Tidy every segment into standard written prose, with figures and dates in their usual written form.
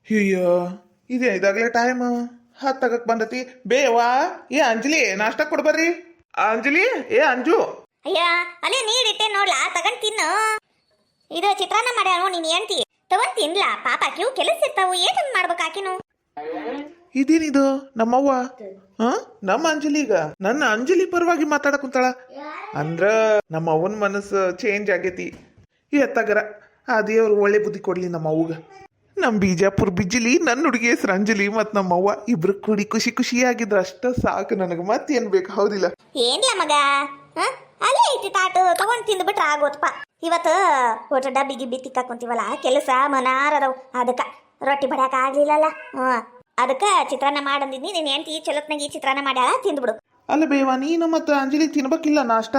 ಅಯ್ಯೋ ಇದೇ ಇದಾಗಲೇ ಟೈಮ್ ಹತ್ತಾಗಕ್ ಬಂದತಿ ಬೇವಾ. ಏ ಅಂಜಲಿ ನಾಷ್ಟ ಕೊಡ್ಬರ್ರಿ. ಅಂಜಲಿ, ಏ ಅಂಜು. ಅಯ್ಯ ಅಲ್ಲೇ ನೀರಿಟ್ಟೆ ನೋಡ್ಲಾ, ತಗೊಂಡ್ ತಿನ್ನು. ಇದು ಚಿತ್ರಾನ್ನ ಮಾಡ್ಯಾನು ನೀನ್ ಹೆಂಡ್ತಿ, ತಗೊಂಡ್ ತಿನ್ಲಾ. ಪಾಪ ಆಕಿವು ಕೆಲಸ ಇರ್ತಾವು, ಏನಂದ್ ಮಾಡ್ಬೇಕು ಆಕಿನು. ಇದೇನಿದು ನಮ್ಮವ್ವ? ನಮ್ಮ ಅಂಜಲಿ ಈಗ ನನ್ನ ಅಂಜಲಿ ಪರವಾಗಿ ಮಾತಾಡಕ್ ಕುಂತಾಳ ಅಂದ್ರ ನಮ್ಮ ಅವ್ವನ ಮನಸ್ಸು ಚೇಂಜ್ ಆಗೈತಿ. ಎತ್ತಗರ ಆ ದೇವ್ರು ಒಳ್ಳೆ ಬುದ್ಧಿ ಕೊಡ್ಲಿ ನಮ್ಮ ಅವ್ವಗ. ನಮ್ಮ ಬಿಜಾಪುರ ಬಿಜ್ಜಿಲಿ ನನ್ನ ಹುಡುಗಿ ಹೆಸರು ಅಂಜಲಿ ಮತ್ತು ನಮ್ಮವ್ವ ಇಬ್ರು ಕೂಡಿ ಖುಷಿ ಖುಷಿಯಾಗಿದ್ರ ಅಷ್ಟ ಸಾಕು ನನಗೆ. ಮತ್ತೇನ್ ಬೇಕು, ಹೌದಿಲ್ಲ? ಏನ್ಲ ಮಗ, ಅಲ್ಲೇ ಐತಿ ತಾಟು, ತಗೊಂಡ್ ತಿಂದು ಬಿಟ್ರ ಆಗೋತ್ಪ. ಇವತ್ತು ಒಟ್ಟು ಡಬ್ಬಿ ಗಿಬ್ಬಿ ತಿಕ್ಕಾಕೊಂತೀವಲ್ಲ, ಕೆಲಸ ಮನಾರದವು, ಅದಕ್ಕ ರೊಟ್ಟಿ ಬಡ್ಯಾಕ ಆಗ್ಲಿಲ್ಲಲ್ಲ. ಅದಕ್ಕ ಚಿತ್ರಾನ್ನ ಮಾಡಂದಿದ್ನಿ. ನೀನ್ ಹೆಂಡ್ತಿ ಚಲೋತ್ನಾಗ ಈ ಚಿತ್ರಾನ್ನ ಮಾಡ್ಯಾಳ, ತಿಂದ್ಬಿಡು. ಅಲ್ಲ ಬೇವಾ, ನೀನು ಮತ್ತು ಅಂಜಲಿ ತಿನ್ಬೇಕಿಲ್ಲ ನಾಷ್ಟ?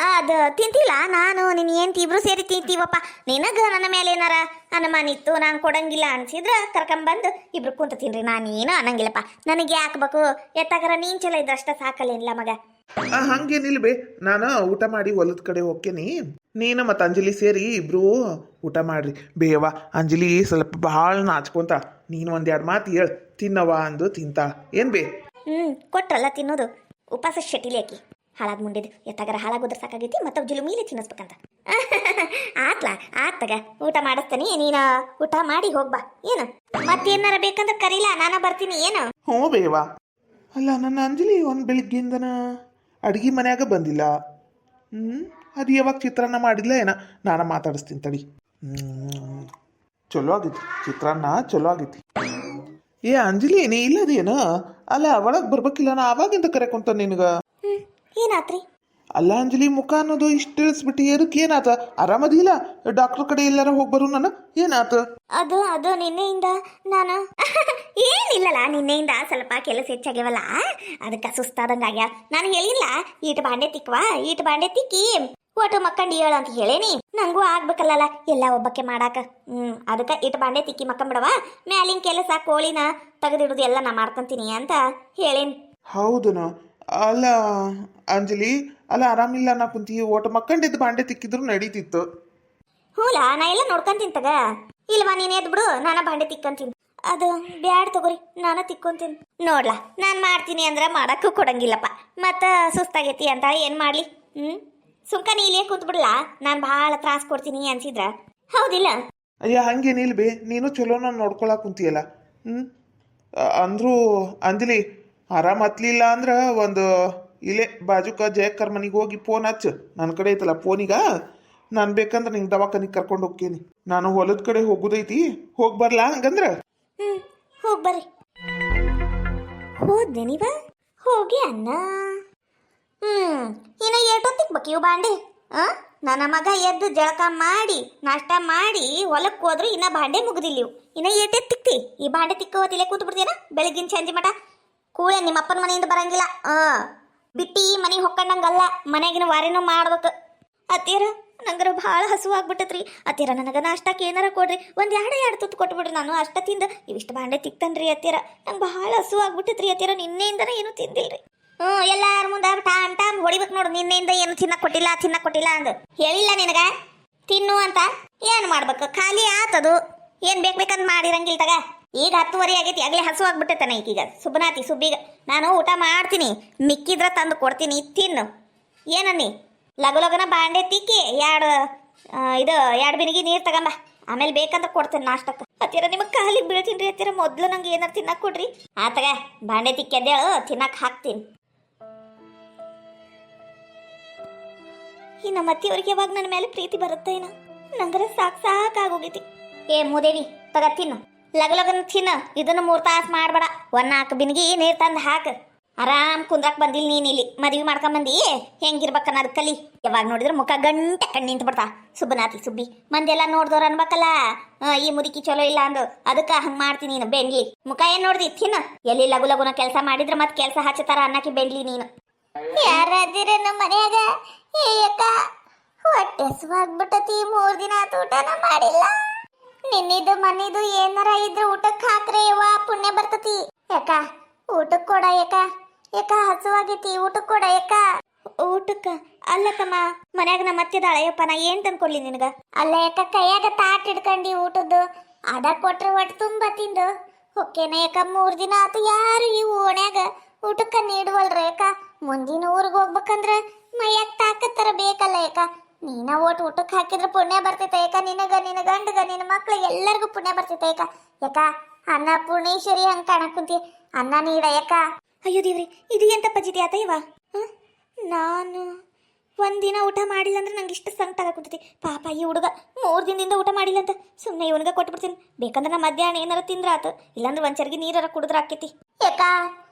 ಅದು ತಿಂತಿಲ್ಲ, ನಾನು ನಿನ್ ಹೆಂಡ್ತಿ ಇಬ್ರು ಸೇರಿ ತಿಂತೀವಪ್ಪ. ನಿನಗ ನನ್ನ ಮೇಲೆ ಏನಾರ ಅನುಮಾನಿತ್ತು, ನಾನು ಕೊಡಂಗಿಲ್ಲ ಅನ್ಸಿದ್ರ ಕರ್ಕೊಂಬಂದು ಇಬ್ರು ಕುಂತ ತಿನ್ರಿ. ನಾನೇನು ಅನ್ನಂಗಿಲ್ಲಪ್ಪ, ನನಗೆ ಹಾಕ್ಬೇಕು. ಎತ್ತಾಗರ ನೀನ್ ಚಲೋ ಇದ್ರಷ್ಟ ಸಾಕಲ್ಲೇನಿಲ್ಲ ಮಗ. ಹಂಗೇನಿಲ್ಲ ಬೇ, ನಾನು ಊಟ ಮಾಡಿ ಹೊಲದ ಕಡೆ ಹೋಗ್ತೇನಿ. ನೀನು ಮತ್ತು ಅಂಜಲಿ ಸೇರಿ ಇಬ್ರು ಊಟ ಮಾಡ್ರಿ. ಬೇವಾ, ಅಂಜಲಿ ಸ್ವಲ್ಪ ಭಾಳ ನಾಚ್ಕೊಂತ, ನೀನು ಒಂದೆರಡು ಮಾತು ಹೇಳು ತಿನ್ನವ ಅಂದು ತಿಂತಾಳ. ಏನ್ ಬೇ? ಕೊಟ್ರಲ್ಲ ತಿನ್ನೋದು, ಉಪವಾಸ ಶೆಟ್ಟಿಲಿ ಹಾಕಿ ಹಾಳಾಗ್ ಮುಂಡಿದ್ದು. ಎತ್ತಾಗರ ಹಾಳಾಗೋದ್ರ ಸಾಕಾಗೈತಿ, ಮತ್ತವ್ ಜುಲು ಮೀಲೆ ತಿನ್ನಿಸ್ಬೇಕಂತ. ಆತಗ ಊಟ ಮಾಡಿಸ್ತಾನಿ, ನೀನು ಊಟ ಮಾಡಿ ಹೋಗ್ಬಾ. ಏನು ಮತ್ತೇನಾರ ಬೇಕಂದ್ರೆ ಕರೀಲಾ, ನಾನು ಬರ್ತೀನಿ. ಏನು? ಹ್ಞೂ ಬೇವಾ. ಅಲ್ಲ ನನ್ನ ಅಂಜಲಿ ಒಂದು ಬೆಳಿಗ್ಗೆಯಿಂದನ ಅಡ್ಗೆ ಮನ್ಯಾಗ ಬಂದಿಲ್ಲ. ಅದು ಯಾವಾಗ ಚಿತ್ರಾನ್ನ ಮಾಡಿಲ್ಲ ಏನ, ನಾನು ಮಾತಾಡಿಸ್ತೀನಿ ತಡಿ. ಚಲೋ ಆಗೈತಿ ಚಿತ್ರಾನ್ನ, ಚಲೋ ಆಗೈತಿ. ಏ ಅಂಜಲಿ, ನೀ ಇಲ್ಲದೇನ? ಅಲ್ಲ ಒಳಗೆ ಬರ್ಬೇಕಿಲ್ಲ, ನಾ ಅವಾಗಿಂದ ಕರೆಕೊಂತ ನಿನಗ. ಏನಾತ್ರಿ? ಅಲ್ಲ ಅಂಜಲಿ, ಮುಖ ಅನ್ನೋದು ಇಷ್ಟು ಇಳಿಸ್ಬಿಟ್ಟು ಏನಕ್ಕೆ? ಏನಾತ? ಆರಾಮದಿಲ್ಲ? ಡಾಕ್ಟರ್ ಕಡೆ ಎಲ್ಲಾರ ಹೋಗ್ಬರು ನಾನು. ಏನಾತ? ಅದು ನಿನ್ನೆಯಿಂದ ನಾನು ಏನಿಲ್ಲಲ್ಲ, ನಿನ್ನೆಯಿಂದ ಸ್ವಲ್ಪ ಕೆಲಸ ಹೆಚ್ಚಾಗ್ಯವಲ್ಲ, ಅದಕ್ಕೆ ಸುಸ್ತಾದಂಗಾಗ್ಯ. ನಾನು ಹೇಳಿಲ್ಲ ಈಟ್ ಬಾಂಡೆ ತಿಕ್ವಾ, ಈಟ್ ಬಾಂಡೆ ತಿಕ್ಕಿ ಒಟ್ಟು ಮಕ್ಕಂಡು ಹೇಳು ಅಂತ ಹೇಳೇನಿ. ನಂಗೂ ಆಗ್ಬೇಕಲ್ಲ ಎಲ್ಲ ಒಬ್ಬಕ್ಕೆ ಮಾಡಾಕ. ಅದಕ್ಕೆ ಇಟ್ಟು ಬಾಂಡೆ ತಿಕ್ಕಿ ಮಕ್ಕಂಬಿಡವ, ಮ್ಯಾಲಿನ ಕೆಲಸ ಕೋಳಿನ ತೆಗೆದಿಡುದು ಎಲ್ಲ ನಾ ಮಾಡ್ಕೊಂತೀನಿ ಅಂತ ಹೇಳೇನಿ. ಹೌದನ? ಅಲ್ಲ ಅಂಜಲಿ, ಅಲ್ಲ ಆರಾಮಿಲ್ಲ ನಾ ಕುಂತಿ, ಓಟ ಮಕ್ಕಂಡಿದ್ದು ಬಾಂಡೆ ತಿಕ್ಕಿದ್ರು ನಡೀತಿತ್ತು. ಹೂಲ, ನಾ ಎಲ್ಲ ನೋಡ್ಕೊಂತೀನಿ ತಗ. ಇಲ್ವಾ ನೀನು ಎದ್ ಬಿಡು, ನಾನು ಬಾಂಡೆ ತಿಕ್ಕಂತೀನಿ. ಅದು ಬ್ಯಾಡ್ ತಗೋರಿ, ನಾನು ತಿಕ್ಕೊಂತೀನಿ. ನೋಡ್ಲಾ, ನಾನು ಮಾಡ್ತೀನಿ ಅಂದ್ರೆ ಮಾಡಕ್ಕೂ ಕೊಡಂಗಿಲ್ಲಪ್ಪ. ಮತ್ತು ಸುಸ್ತಾಗೈತಿ ಅಂತ ಏನು ಮಾಡಲಿ? ಸುಮ್ಕ ನೀ ಇಲ್ಲೇ ಕೂತ್ಬಿಡ್ಲಾ, ನಾನು ಭಾಳ ತ್ರಾಸ ಕೊಡ್ತೀನಿ ಅನ್ಸಿದ್ರ, ಹೌದಿಲ್ಲ? ಅಯ್ಯ ಹಂಗೇನಿಲ್ಲ ಬೇ, ನೀನು ಚಲೋನ ನೋಡ್ಕೊಳಕ್ ಕುಂತಿಯಲ್ಲ. ಅಂದ್ರು ಅಂಜಲಿ ಆರಾಮ್ ಹತ್ಲಿಲ್ಲ ಅಂದ್ರೆ ಒಂದು ಇಲ್ಲೇ ಬಾಜುಕ ಜಯಕ್ಕರ್ ಮನೆಗೆ ಹೋಗಿ ಫೋನ್ ಹಚ್ಚು. ನನ್ನ ಕಡೆ ಐತಲ್ಲ ಫೋನಿಗ, ನಾನು ಬೇಕಂದ್ರೆ ನಿಂಗೆ ದವಾಖಾನಿಗೆ ಕರ್ಕೊಂಡು ಹೋಗ್ತೀನಿ. ನಾನು ಹೊಲದ ಕಡೆ ಹೋಗುದೈತಿ, ಹೋಗಿ ಬರ್ಲಾ ಹಂಗಂದ್ರೆ? ಹೋಗಿ ಬರ್ರಿ. ಹೋದ್ನೆ ನೀವ? ಹೋಗಿ ಅನ್ನ. ಇನ್ನ ಏಟೊತ್ತಿಗೆ ಇವು ಬಾಂಡೆ? ನನ್ನ ಮಗ ಎದ್ದು ಜಳಕ ಮಾಡಿ ನಾಷ್ಟ ಮಾಡಿ ಹೊಲಕ್ಕೆ ಹೋದ್ರು ಇನ್ನ ಬಾಂಡೆ ಮುಗಿದಿಲ್ಲ ಇವು. ಇನ್ನ ಏಟೆತ್ ತಿಕ್ತಿ? ಈ ಬಾಂಡೆ ತಿಕ್ಕೋತಿಲ್ಲ ಕೂತು ಬಿಡ್ತೀನ ಬೆಳಗಿನ ಸಂಜೆ ಮಟ. ಕೂಳೆ ನಿಮ್ಮ ಅಪ್ಪನ ಮನೆಯಿಂದ ಬರಂಗಿಲ್ಲ. ಬಿಟ್ಟಿ ಮನೆಗೆ ಹೊಕ್ಕಂಡಂಗಲ್ಲ, ಮನೆಗಿನ ವಾರೇನೂ ಮಾಡ್ಬೇಕು. ಅತ್ತೀರ ನಂಗರ ಭಾಳ ಹಸುವಾಗ್ಬಿಟ್ಟತ್ರಿ. ಅತ್ತೀರ ನನಗೆ ನಾಷ್ಟಕ್ಕೆ ಏನಾರ ಕೊಡ್ರಿ, ಎರಡು ತುತ್ತು ಕೊಟ್ಬಿಡ್ರಿ, ನಾನು ಅಷ್ಟ ತಿಂದು ಇವಿಷ್ಟು ಬಾಂಡೆ ತಿಕ್ತನ್ರಿ. ಅತ್ತೀರ ನಂಗೆ ಭಾಳ ಹಸುವಾಗ್ಬಿಟ್ಟತ್ರಿ. ಅತ್ತೀರ ನಿನ್ನೆಯಿಂದನೇ ಏನು ತಿಂದಿಲ್ರಿ. ಎಲ್ಲಾರ ಮುಂದೆ ಟಾಮ್ ಹೊಡಿಬೇಕು ನೋಡು. ನಿನ್ನೆಯಿಂದ ಏನು ತಿನ್ನಕ್ ಕೊಟ್ಟಿಲ್ಲ ಅಂದು ಹೇಳಿಲ್ಲ ನಿನಗ ತಿನ್ನು ಅಂತ. ಏನು ಮಾಡ್ಬೇಕು, ಖಾಲಿ ಆತದು. ಏನು ಬೇಕಂತ ಮಾಡಿರಂಗಿಲ್ಲ ತಗ. ಈಗ 10:30 ಆಗೈತಿ, ಆಗಲೇ ಹಸುವಾಗ್ಬಿಟ್ಟೈತಾನೆ ಈಗೀಗ. ಸುಬ್ಬಿಗ ನಾನು ಊಟ ಮಾಡ್ತೀನಿ, ಮಿಕ್ಕಿದ್ರ ತಂದು ಕೊಡ್ತೀನಿ, ತಿನ್ನು. ಏನನ್ನಿ ಲಗನ ಬಾಂಡೆ ತಿಕ್ಕಿ ಎರಡು ಬಿನಿಗೆ ನೀರು ತಗೊಂಬ, ಆಮೇಲೆ ಬೇಕಂದ್ರೆ ಕೊಡ್ತೇನೆ ನಾಷ್ಟಕ್ಕೆ. ಹತ್ತಿರ ನಿಮಗೆ ಖಾಲಿ ಬೀಳ್ತೀನಿ ರೀ. ಹತ್ತಿರ ಮೊದಲು ನಂಗೆ ಏನಾರು ತಿನ್ನಕ್ಕೆ ಕೊಡ್ರಿ. ಆತಗ ಬಾಂಡೆ ತಿಕ್ಕೆದ್ದೇಳು, ತಿನ್ನಕ್ಕೆ ಹಾಕ್ತೀನಿ. ಈ ನಮ್ಮ ಅತ್ತಿಯವ್ರಿಗೆ ಯಾವಾಗ ನನ್ನ ಮೇಲೆ ಪ್ರೀತಿ ಬರುತ್ತೆ ಏನೋ, ನಂಗರ ಸಾಕಾಗೋಗೈತಿ. ಏ ಮೂದೇವಿ ತಗ ತಿನ್ನು, ಲಗನ ತಿನ್ನು. ಇದನ್ನು 3 ತಾಸು ಮಾಡ್ಬೇಡ. 4 ಬಿನ್ಗಿ ನೀರು ತಂದು ಹಾಕು. ಆರಾಮ್ ಕುಂದ್ರಾಕ್ ಬಂದಿಲ್ಲ ನೀನು ಇಲ್ಲಿ. ಮದುವೆ ಮಾಡ್ಕೊಂಬಂದಿ, ಹೆಂಗಿರ್ಬೇಕನ್ನೋದು ಕಲಿ. ಯಾವಾಗ ನೋಡಿದ್ರೆ ಮುಖ ಗಂಟೆ ಕಣ್ಣು ನಿಂತು ಬಿಡ್ತಾ. ಸುಬ್ಬಿ ಮಂದೆಲ್ಲ ನೋಡ್ದವ್ರು ಅನ್ಬೇಕಲ್ಲ, ಈ ಮುದುಕಿ ಚಲೋ ಇಲ್ಲ ಅಂದು. ಅದಕ್ಕೆ ಹಂಗೆ ಮಾಡ್ತೀನಿ ನೀನು ಬೆಂಡ್ಲಿ. ಮುಖ ಏನು ನೋಡ್ದಿ ತಿನ್ನು. ಎಲ್ಲಿ ಲಗುನ ಕೆಲಸ ಮಾಡಿದ್ರೆ ಮತ್ತೆ ಕೆಲಸ ಹಚ್ಚತಾರ ಅನ್ನಕ್ಕೆ ಬೆಂಡ್ಲಿ ನೀನು. ಯಾರಾದಿರ ನಮ್ಮ ಮನ್ಯಾಗ? ಏಯಕ್ಕ ಹೊಟ್ಟೆ ಹಸುವಾಗ್ಬಿಟ್ಟತಿ, 3 ದಿನ ಆತು ಊಟನ ಮಾಡಿಲ್ಲ. ನಿನ್ನಿದು ಮನಿದು ಏನಾರ ಇದ್ರೆ ಊಟಕ್ಕೆ ಹಾಕ್ರೆ ಯವ್ವ ಪುಣ್ಯ ಬರ್ತತಿ. ಯಾಕ ಊಟಕ್ಕೆ ಕೊಡ ಯಾಕ ಹಸುವಾಗೈತಿ, ಊಟಕ್ಕೆ ಕೊಡ ಯಾಕ. ಊಟಕ್ಕ ಅಲ್ಲಕ್ಕಮ್ಮ, ಮನ್ಯಾಗ ನಮ್ಮ ಅತ್ತೆದಾಳ. ಯಪ್ಪ ನಾ ಏನ್ ತಂದ್ಕೊಡ್ಲಿ ನಿನಗ? ಅಲ್ಲ ಯಾಕ ಕೈಯಾಗ ತಾಟ್ ಹಿಡ್ಕಂಡಿ ಊಟದ್ದು ಅದ ಕೊಟ್ರೆ ಒಟ್ಟು ತುಂಬ ತಿಂದು ಹೊಕ್ಕೇನ ಯಾಕ 3 ದಿನ ಆತು ಯಾರು ಈ ಓಣ್ಯಾಗ ಊಟಕ್ಕ ನೀಡುವಲ್ರ ಯಾಕ ಮುಂದಿನ ಊರಿಗೆ ಹೋಗ್ಬೇಕಂದ್ರ ಮೈಯಾಗ ತಾಕತ್ತರ ಬೇಕಲ್ಲ ಯಾಕ ನೀನ ಊಟಕ್ಕೆ ಹಾಕಿದ್ರೆ ಪುಣ್ಯ ಬರ್ತೈತೆ ಯಾಕ ನಿನಗ ನಿನ್ನ ಗಂಡಗ ನಿನ್ನ ಮಕ್ಳಿಗೆ ಎಲ್ಲರಿಗೂ ಪುಣ್ಯ ಬರ್ತೈತೆ ಯಾಕ ಅನ್ನ ಪೂರ್ಣೇಶ್ವರಿ ಹಂಗ ಕಾಣಕ್ ಕುಂತಿ ಅನ್ನ ನೀಡ ಯಾಕ ಅಯ್ಯೋ ದೇವ್ರಿ ಇದು ಎಂತ ಪಜಿತಿ ಆತ ಇವ ನಾನು ಒಂದಿನ ಊಟ ಮಾಡಿಲ್ಲ ಅಂದ್ರೆ ನಂಗೆ ಇಷ್ಟ ಸಂಕಟ ಆಗಕುಂತೈತಿ ಪಾಪ ಈ ಹುಡುಗ 3 ದಿನದಿಂದ ಊಟ ಮಾಡಿಲ್ಲ ಅಂತ ಸುಮ್ಮನೆ ಇವನಿಗೆ ಕೊಟ್ಬಿಡ್ತೀನಿ ಬೇಕಂದ್ರೆ ನಾ ಮಧ್ಯಾಹ್ನ ಏನಾರ ತಿಂದ್ರ ಆತು ಇಲ್ಲಾಂದ್ರೆ ಒಂದ್ ಚರ್ಗಿ ನೀರಾರ ಕುಡಿದ್ರ ಆಕೈತಿ ಯಾಕ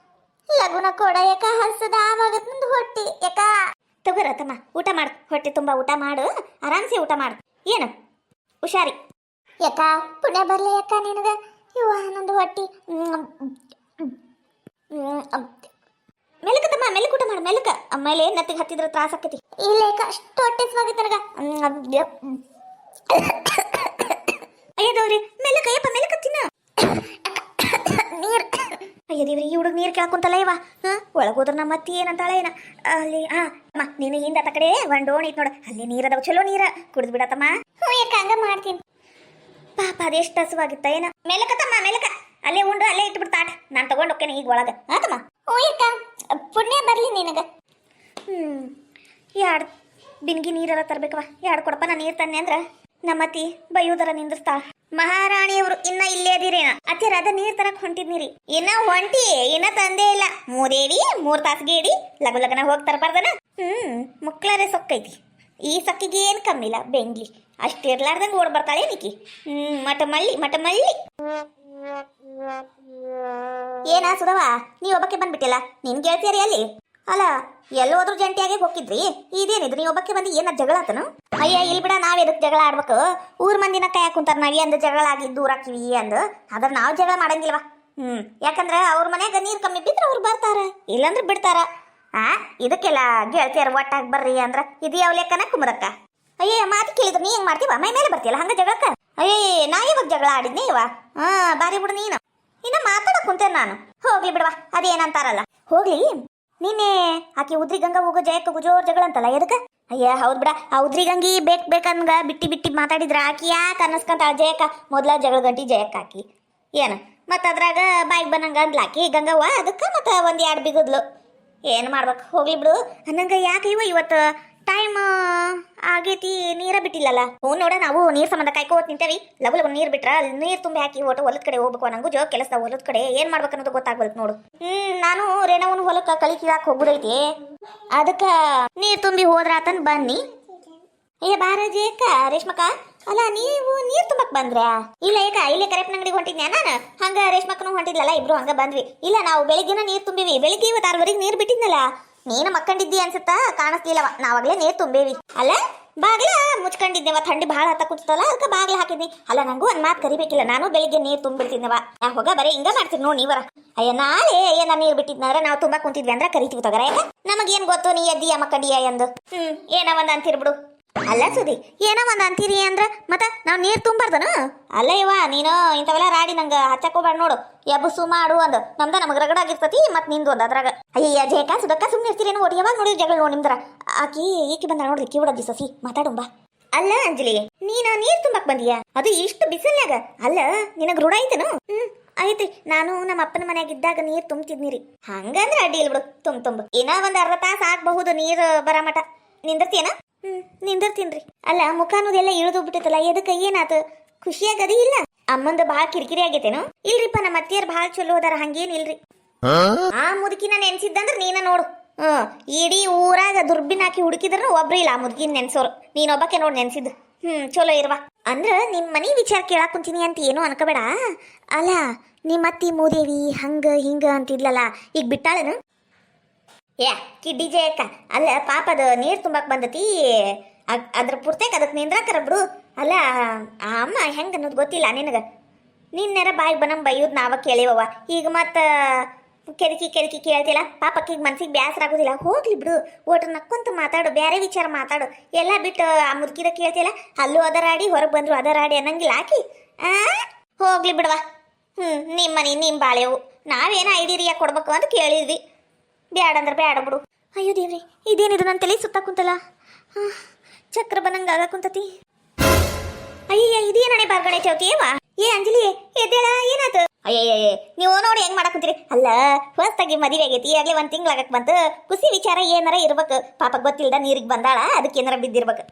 ಲಗುನ ಕೊಡ ಯಾಕ ಹಸದ ಆವಾಗತ್ ನಂದು ಹೊಟ್ಟಿ ಯಾಕ ತಗೋರ ತಮ್ಮ ಊಟ ಮಾಡು ಹೊಟ್ಟೆ ತುಂಬಾ ಊಟ ಮಾಡು ಆರಾಮ್ಸೆ ಊಟ ಮಾಡು ಏನು ಹುಷಾರಿ ಯಾಕ ಪುಣ್ಯ ಬರ್ಲಿ ಯಾಕ ನಿನಗ ಇವ ನಂದು ಹೊಟ್ಟಿ ಮೆಲಕ ತಮ್ಮ ಮೆಲಕ ಊಟ ಮಾಡು ಮೆಲಕ ಆಮೇಲೆ ನತ್ತಿಗೆ ಹತ್ತಿದ್ರೆ ತ್ರಾಸ ಆಕೈತಿ ಇಲ್ಲ ಯಾಕ ಅಷ್ಟು ಹೊಟ್ಟೆ ಸ್ವಾಗೈತಿ ನನಗ ಅಯ್ಯ ಗೌರಿ ಮೆಲಕ ಅಯ್ಯಪ್ಪ ಮೆಲಕ ತಿನ್ನ ನೀರ್ ಅಯ್ಯ ದೇವ್ರಿ ಈ ಹುಡುಗ ನೀರು ಕೇಳ್ಕೊಂತಲ್ಲ ಇವ ಒಳಗೋದ್ರ ನಮ್ಮ ಅತ್ತಿ ಏನಂತಾಳೆ ಏನ ಅಲ್ಲಿ ಅಮ್ಮ ನೀನು ಹಿಂದ ಆತ ಕಡೆ ಒಂದ್ ಡೋಣಿ ಐತ್ ನೋಡ ಅಲ್ಲಿ ನೀರದವ ಚಲೋ ನೀರ ಕುಡಿದ್ ಬಿಡತ್ತಮ್ಮ ಯಾಕ ಹಂಗ ಮಾಡ್ತೀನಿ ಪಾಪ ಅದೆಷ್ಟು ಹಸುವಾಗಿತ್ತ ಏನ ಮೆಲಕತ್ತಮ್ಮ ಮೆಲಕ ಅಲ್ಲೇ ಉಂಡು ಅಲ್ಲೇ ಇಟ್ಬಿಡ್ತಾಟ ನಾನು ತಗೊಂಡ್ ಹೋಗ್ತೇನೆ ಈಗ ಒಳಗ ಆತಮ್ಮ ಯಾಕ ಪುಣ್ಯ ಬರ್ಲಿ ನಿನಗ ಎರಡು ಬಿನ್ಗಿ ನೀರೆಲ್ಲ ತರ್ಬೇಕವ ಎರಡು ಕೊಡಪ್ಪ ನಾ ನೀರ್ ತನ್ನೆ ಅಂದ್ರ ನಮ್ಮತ್ತಿ ಬೈಯುದರ ನಿಂದಿರ್ತಾಳ ಮಹಾರಾಣಿಯವರು ಇನ್ನ ಇಲ್ಲೇ ಅದಿರೇನ ಅತ್ಯಾರ ಅದ ನೀರ್ ತರಕ್ ಹೊಂಟಿದ್ನಿರಿ ಇನ್ನ ಹೊಂಟಿ ಇನ್ನ ತಂದೇ ಇಲ್ಲ ಮೂದೇವಿ 3 ತಾಸಿಗೆ ಇಡಿ ಲಗು ಲಗನ ಹೋಗಿ ತರಬಾರ್ದನ ಮುಕ್ಳರೆ ಸೊಕ್ಕೈತಿ ಈ ಸೊಕ್ಕಿಗೆ ಏನ್ ಕಮ್ಮಿ ಇಲ್ಲ ಬೆಂಗ್ಲಿ ಅಷ್ಟು ಇರ್ಲಾರ್ದಂಗ ಓಡ್ ಬರ್ತಾಳೆ ನಿಕ್ಕಿ ಮಟ ಮಳ್ಳಿ ಏನ ಸುಧವ ನೀ ಒಬ್ಬಕ್ಕೆ ಬಂದ್ಬಿಟ್ಟಿಲ್ಲ ನಿನ್ ಗೆಳತಿಯರಿ ಅಲ್ಲಿ ಅಲ್ಲ ಎಲ್ಲೋದ್ರು ಜಂಟಿಯಾಗೆ ಹೋಗಿದ್ರಿ ಇದೇನಿದ್ರು ನೀ ಒಬ್ಬಕ್ಕೆ ಬಂದು ಏನ ಜಗಳ ಆತನು ಅಯ್ಯ ಇಲ್ಲಿ ಬಿಡ ನಾವ್ ಎದಕ್ ಜಗಳ ಆಡ್ಬೇಕು ಊರ್ ಮಂದಿನ ಕೈ ಕುಂತಾರ ನಾವಿ ಅಂದ್ ಜಗಳ ಆಗಿ ದೂರ ಹಾಕಿವಿ ಅಂದ್ ಅದ್ರ ನಾವ್ ಜಗಳ ಮಾಡಂಗಿಲ್ವಾ ಯಾಕಂದ್ರ ಅವ್ರ ಮನ್ಯಾಗ ನೀರ್ ಕಮ್ಮಿ ಬಿದ್ರ ಅವ್ರು ಬರ್ತಾರ ಇಲ್ಲಂದ್ರ ಬಿಡ್ತಾರ ಇದಕ್ಕೆಲ್ಲ ಗೆಳತಿಯರ್ ಒಟ್ಟಾಗಿ ಬರ್ರಿ ಅಂದ್ರ ಇದು ಯಾವ ಲೆಕ್ಕನ ಕುಮರಕ್ಕ ಅಯ್ಯ ಮಾತು ಕೇಳಿದ್ರು ನೀ ಹೆಂಗ್ ಮಾಡ್ತೀವ ಮೈ ಮೇಲೆ ಬರ್ತೀಯಲ್ಲ ಹಂಗ ಜಗಳಕ್ಕ ಅಯ್ಯ ನಾ ಇವಾಗ ಜಗಳ ಆಡಿದ್ನಿ ಇವ ಬಾರಿ ಬಿಡು ನೀನು ಇನ್ನ ಮಾತಾಡಕ್ ಕುಂತೇನೆ ನಾನು ಹೋಗ್ಲಿ ಬಿಡವಾ ಅದೇನಂತಾರಲ್ಲ ಹೋಗ್ಲಿ ನೀನೆ ಆಕಿ ಉದ್ರಿಗಂಗ ಹೋಗೋ ಜಯಕ್ಕ ಜೋರ್ ಜಗಳ ಅಂತಲ್ಲ ಎದಕ್ಕ ಅಯ್ಯ ಹೌದ್ ಬಿಡ ಆ ಉದ್ರಿಗಂಗಿ ಬೇಕಂಗ ಬಿಟ್ಟಿ ಮಾತಾಡಿದ್ರ ಆಕಿ ಯಾಕೆ ಅನ್ನಿಸ್ಕಂತ ಜಯಕ್ಕ ಮೊದ್ಲ ಜಗಳ ಗಂಟಿ ಜಯಕ್ಕ ಆಕಿ ಏನು ಮತ್ತ ಅದ್ರಾಗ ಬಾಯಿಗೆ ಬಂದಂಗ ಅಂದ್ಲಾಕಿ ಗಂಗವ್ವ ಅದಕ್ಕ ಮತ್ತ ಒಂದ್ 2 ಬಿಗುದ್ಲು ಏನ್ ಮಾಡ್ಬೇಕು ಹೋಗ್ಲಿ ಬಿಡು ಅನ್ನಂಗ ಯಾಕೆ ಇವತ್ತು ಟೈಮ್ ಆಗೈತಿ ನೀರ ಬಿಟ್ಟಿಲ್ಲಲ್ಲ ನೋಡ ನಾವು ನೀರ್ ಸಂಬಂಧ ಕಾಯ್ಕೋತ್ ನಿಂತೇವಿ ಲಗು ನೀರ್ ಬಿಟ್ರ ನೀರ್ ತುಂಬಿ ಹಾಕಿ ಒಟ್ಟು ಹೊಲದ ಕಡೆ ಹೋಗ್ಬೇಕು ನಂಗೂ ಜೋ ಕೆಲಸ ಹೊಲದ ಕಡೆ ಏನ್ ಮಾಡ್ಬೇಕು ಅನ್ನೋದು ಗೊತ್ತಾಗ್ಬೇಕು ನೋಡು ನಾನು ರೇಣವನ್ ಹೊಲಕ್ಕ ಕಳಿ ಕೀಳಾಕ್ ಹೋಗುದೈತಿ ಅದಕ್ಕ ನೀರ್ ತುಂಬಿ ಹೋದ್ರಾತನ್ ಬನ್ನಿ ಬಾರ ಜೇಕ ರೇಷ್ಮಕ್ಕ ಅಲ್ಲ ನೀವು ನೀರ್ ತುಂಬಕ್ ಬಂದ್ರ್ಯಾ ಇಲ್ಲ ಏಕ ಇಲ್ಲೇ ಕರೆಪ್ನ ಅಂಗಡಿಗೆ ಹೊಂಟಿದ್ನ್ಯಾ ನಾನು ಹಂಗ ರೇಷ್ಮಕ್ಕನು ಹೊಂಟಿದ್ಲಲ್ಲ ಇಬ್ರು ಹಂಗ ಬಂದ್ವಿ ಇಲ್ಲ ನಾವು ಬೆಳಿಗ್ಗೆನ ನೀರ್ ತುಂಬಿವಿ ಬೆಳಿಗ್ಗೆ 6:30 ನೀರ್ ಬಿಟ್ಟಿದ್ನಲ್ಲ ನೀನು ಮಕ್ಕಂಡಿದ್ದಿ ಅನ್ಸುತ್ತಾ ಕಾಣಿಸ್ಲಿಲ್ಲವ ನಾವಾಗ್ಲೇ ನೀರ್ ತುಂಬೇವಿ ಅಲ್ಲ ಬಾಗ್ಲ ಮುಚ್ಕೊಂಡಿದ್ದೇವ ಥಂಡಿ ಬಹಳ ಹತ್ತ ಕೂತಲ್ಲ ಅದಕ್ಕೆ ಬಾಗ್ಲ ಹಾಕಿದ್ನಿ ಅಲ್ಲ ನಂಗೂ ಒಂದ್ ಮಾತು ಕರಿಬೇಕಿಲ್ಲ ನಾನು ಬೆಳಿಗ್ಗೆ ನೀರ್ ತುಂಬಿಡ್ತಿದ್ದವ ಹೋಗ ಬರೀ ಹಿಂಗ ಮಾಡ್ತೀನಿ ನೋಡಿ ನೀವರ ಅಯ್ಯ ನಾಳೆ ಏನ ನೀರ್ ಬಿಟ್ಟಿದ್ನಂದ್ರ ನಾವು ತುಂಬಾ ಕುಂತಿದ್ವಿ ಅಂದ್ರ ಕರಿತೀವಿ ತಗರ ನಮಗೇನ್ ಗೊತ್ತು ನೀ ಎದ್ದಿಯ ಮಕ್ಕಂಡಿಯ ಎಂದು ಏನ ಒಂದ್ ಅಂತಿರ್ಬಿಡು ಅಲ್ಲ ಸುದಿ ಏನೋ ಒಂದ್ ಅಂತೀರಿ ಅಂದ್ರ ಮತ್ತ ನಾವ್ ನೀರ್ ತುಂಬಾರ್ದನು ಅಲ್ಲ ಇವ ನೀನು ಇಂಥವೆಲ್ಲ ರಾಡಿ ನಂಗ ಹಚ್ಚಕೋಬೇಡ ನೋಡು ಎಬ್ಬಸು ಮಾಡು ಅಂದ ನಮ್ದ ನಮಗ್ ರಗಡಾಗಿರ್ತತಿ ಮತ್ ನಿಂದು ಒಂದ್ ಅದ್ರಾಗ ಅಯ್ಯ ಜೇಕ ಸುದಕ್ಕ ಸುಮ್ಮನೆ ಇರ್ತೀರೇನು ಒಟ್ಟು ಯಾವಾಗ ನೋಡಿದ್ರೆ ಜಗಳ ನೋಡಿ ನಿಮ್ದ್ರ ಈಕಿ ಬಂದ ನೋಡ್ರಿ ಕಿವಿಡದ್ದಿ ಸಸಿ ಮಾತಾಡುಂಬ ಅಲ್ಲ ಅಂಜಲಿ ನೀನ ನೀರ್ ತುಂಬಾಕ್ ಬಂದಿಯಾ ಅದು ಇಷ್ಟು ಬಿಸಿಲ್ನಾಗ ಅಲ್ಲ ನಿನಗ್ ರೂಢ ಐತನು ಐತಿ ನಾನು ನಮ್ಮ ಅಪ್ಪನ ಮನ್ಯಾಗ ಇದ್ದಾಗ ನೀರ್ ತುಂಬ್ತಿದ್ನಿರಿ ಹಂಗಂದ್ರ ಅಡ್ಡಿ ಇಲ್ ಬಿಡು ತುಂಬ ಇನ್ನ ಒಂದ್ ಅರ್ಧ ತಾಸ ಆಗ್ಬಹುದು ನೀರ್ ಬರಮಟ ನಿಂದಿರ್ತೀಯನ ನಿಂದಿರ್ತೀನ್ರಿ ಅಲ್ಲ ಮುಖ ಅನ್ನೋದೆಲ್ಲ ಇಳಿದು ಬಿಟ್ಟೈತಲ್ಲ ಎದಕ್ಕ ಏನಾತ ಖುಷಿಯಾಗದಿ ಇಲ್ಲ ಅಮ್ಮಂದ ಬಾಳ ಕಿರಿಕಿರಿ ಆಗೈತೇನು ಇಲ್ರಿಪ್ಪ ನಮ್ಮ ಅತ್ತಿಯರ್ ಬಾಳ ಚಲೋ ಅದಾರ ಹಂಗೇನಿಲ್ರಿ ಆ ಮುದುಕಿನ ನೆನ್ಸಿದ್ದಂದ್ರ ನೀನ ನೋಡು ಇಡೀ ಊರಾಗ ದುರ್ಬಿನ್ ಹಾಕಿ ಹುಡುಕಿದ್ರ ಒಬ್ರು ಇಲ್ಲ ಆ ಮುದುಕಿನ ನೆನ್ಸೋರು ನೀನೊಬ್ಬಕ್ಕೆ ನೋಡ್ ನೆನ್ಸಿದ್ ಚಲೋ ಇರ್ವಾ ಅಂದ್ರ ನಿಮ್ ಮನಿ ವಿಚಾರ ಕೇಳಾಕ್ ಕುಂತೀನಿ ಅಂತ ಏನು ಅನ್ಕೋಬೇಡ ಅಲ್ಲ ನಿಮ್ಮ ಅತ್ತಿ ಮೂದೇವಿ ಹಂಗ ಹಿಂಗ ಅಂತಿದ್ಲಲ್ಲ ಈಗ ಬಿಟ್ಟಾಳೇನು ಕಿಡ್ಡಿ ಜಯಕ್ಕ ಅಲ್ಲ ಪಾಪದ ನೀರ್ ತುಂಬಾಕ್ ಬಂದತಿ ಅದ್ರ ಪುರ್ತಕ್ ಅದಕ್ಕೆ ನಿಂದ್ರಾಕರ ಬಿಡು ಅಲ್ಲ ಆ ಅಮ್ಮ ಹೆಂಗ ಅನ್ನೋದು ಗೊತ್ತಿಲ್ಲ ನಿನಗ ನಿನ್ನೆರ ಬಾಯಿಗೆ ಬನಂಗ್ ಬೈಯೋದ್ ನಾವ ಕೇಳಿವವ ಈಗ ಮತ್ತ ಕೆದಕಿ ಕೇಳ್ತಿಲ್ಲ ಪಾಪಕ್ಕೀಗ ಮನ್ಸಿಗೆ ಬ್ಯಾಸರ ಆಗೋದಿಲ್ಲ ಹೋಗ್ಲಿ ಬಿಡು ಓಟ್ರ ನಕ್ಕೊಂತ ಮಾತಾಡು ಬೇರೆ ವಿಚಾರ ಮಾತಾಡು ಎಲ್ಲ ಬಿಟ್ಟು ಆ ಮುದುಕಿದ ಕೇಳ್ತಿಲ್ಲ ಅಲ್ಲೂ ಅದರಾಡಿ ಹೊರಗೆ ಬಂದ್ರು ಅದರಾಡಿ ಅನ್ನಂಗಿಲ್ಲ ಆಕಿ ಹೋಗ್ಲಿ ಬಿಡವಾ ನಿಮ್ಮ ಮನಿ ನಿಮ್ ಬಾಳೆವು ನಾವೇನ ಐಡಿರಿಯಾಗಿ ಕೊಡ್ಬೇಕು ಅಂತ ಕೇಳಿದ್ವಿ ಬ್ಯಾಡ ಅಂದ್ರೆ ಬ್ಯಾಡ ಬಿಡು ಅಯ್ಯೋ ದೇವ್ರಿ ಇದೇನಿದು ನನ್ನ ತಲೆ ಸುತ್ತ ಕುಂತಲ್ಲ ಚಕ್ರ ಬಂದಂಗ ಆಗ ಕುಂತತಿ ಅಯ್ಯ ಇದೇನಣೆ ಬಾರ್ಗಣೆ ಚೌತಿಯವ ಏ ಅಂಜಲಿ ಎದ್ದೇಳ ಏನಾತು ಅಯ್ಯಯ್ಯ ನೀವು ನೋಡಿ ಹೆಂಗ್ ಮಾಡಕ್ ಕುಂತೀರಿ ಅಲ್ಲ ಹೊಸ್ತಾಗಿ ಮದುವೆ ಆಗೈತಿ ಆಗ್ಲೇ ಒಂದ್ ತಿಂಗಳಾಗಕ್ ಬಂತು ಖುಷಿ ವಿಚಾರ ಏನಾರ ಇರ್ಬೇಕು ಪಾಪ ಗೊತ್ತಿಲ್ದ ನೀರಿಗೆ ಬಂದಾಳ ಅದಕ್ಕೆ ಏನಾರ ಬಿದ್ದಿರ್ಬೇಕು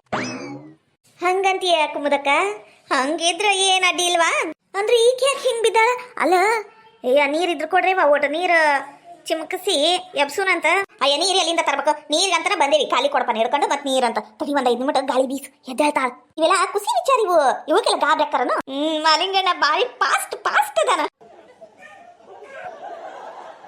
ಹಂಗಂತೀಯ ಕುಮುದಕ್ಕ ಹಂಗಿದ್ರ ಏನ್ ಅಡ್ಡಿ ಇಲ್ವಾ ಅಂದ್ರೆ ಈಕೆ ಯಾಕೆ ಹಿಂಗ್ ಬಿದ್ದಾಳ ಅಲ್ಲ ಅಯ್ಯ ನೀರಿದ್ರು ಕೊಡ್ರಿವ ಒಟ್ಟು ನೀರು ಚಿಮಕಿಸಿ ಎಬ್ಸುನಂತ ಅಯ್ಯ ನೀರು ಎಲ್ಲಿಂದ ತರ್ಬೇಕು ನೀರಿಗಂತ ಬಂದೇವಿ ಖಾಲಿ ಕೊಡಪನ ಹಿಡ್ಕೊಂಡು ಮತ್ ನೀರಂತ ತಡಿ ಒಂದ್ 5 ನಿಮಿಷ ಗಾಳಿ ಬೀಸು ಎದ್ದೇಳ್ತಾಳ ಇವೆಲ್ಲ ಖುಷಿ ವಿಚಾರ ಇವಕ್ಕೆಲ್ಲ ಗಾಬ್ರಿ ಹಾಕಾರನು ಮಾಲಿಂಗಣ್ಣ ಬಾರಿ ಫಾಸ್ಟ್ ಅದಾನ